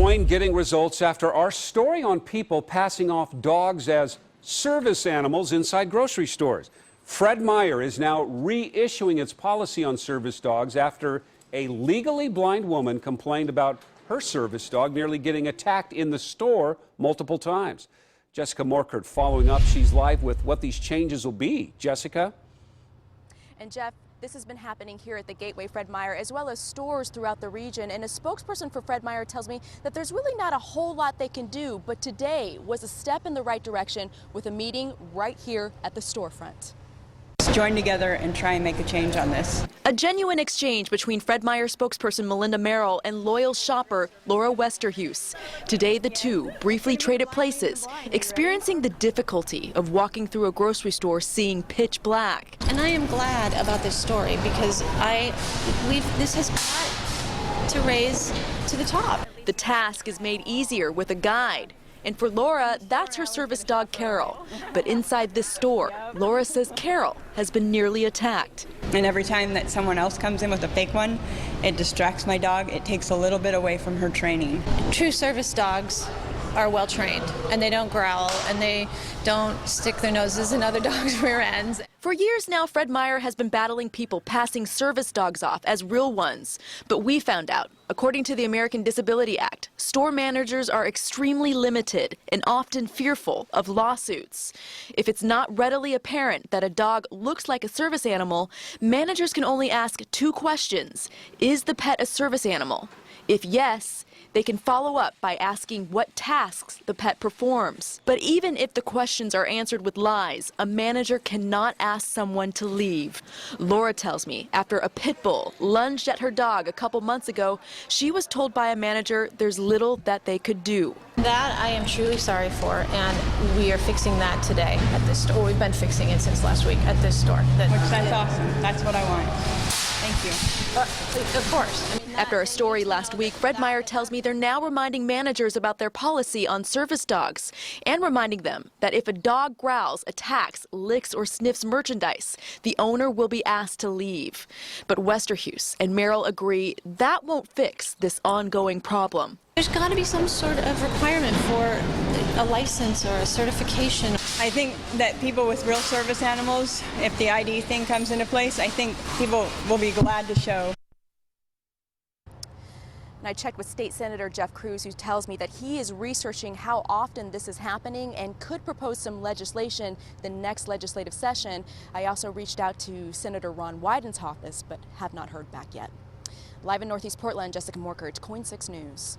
KOIN getting results after our story on people passing off dogs as service animals inside grocery stores. Fred Meyer is now reissuing its policy on service dogs after a legally blind woman complained about her service dog nearly getting attacked in the store multiple times. Jessica Morkert following up. She's live with what these changes will be. Jessica? And Jeff, this has been happening here at the Gateway Fred Meyer, as well as stores throughout the region. And a spokesperson for Fred Meyer tells me that there's really not a whole lot they can do, but today was a step in the right direction with a meeting right here at the storefront. Let's join together and try and make a change on this. A genuine exchange between Fred Meyer spokesperson Melinda Merrill and loyal shopper Laura Westerhues. Today the two briefly traded places, experiencing the difficulty of walking through a grocery store seeing pitch black. And I am glad about this story because this has got to raise to the top. The task is made easier with a guide. And for Laura, that's her service dog, Carol. But inside this store, Laura says Carol has been nearly attacked. And every time that someone else comes in with a fake one, it distracts my dog. It takes a little bit away from her training. True service dogs are well trained, and they don't growl, and they don't stick their noses in other dogs' rear ends. For years now, Fred Meyer has been battling people passing service dogs off as real ones. But we found out, according to the American Disability Act, store managers are extremely limited and often fearful of lawsuits. If it's not readily apparent that a dog looks like a service animal, managers can only ask two questions. Is the pet a service animal? If yes, they can follow up by asking what tasks the pet performs. But even if the questions are answered with lies, a manager cannot ask someone to leave. Laura tells me after a pit bull lunged at her dog a couple months ago, she was told by a manager there's little that they could do. That I am truly sorry for, and we are fixing that today at this store. We've been fixing it since last week at this store. That's awesome. That's what I want. Thank you. Of course. After a story last week, Fred Meyer tells me they're now reminding managers about their policy on service dogs and reminding them that if a dog growls, attacks, licks, or sniffs merchandise, the owner will be asked to leave. But Westerhues and Merrill agree that won't fix this ongoing problem. There's got to be some sort of requirement for a license or a certification. I think that people with real service animals, if the ID thing comes into place, I think people will be glad to show. And I checked with State Senator Jeff Cruz, who tells me that he is researching how often this is happening and could propose some legislation the next legislative session. I also reached out to Senator Ron Wyden's office, but have not heard back yet. Live in Northeast Portland, Jessica Morkert, KOIN 6 News.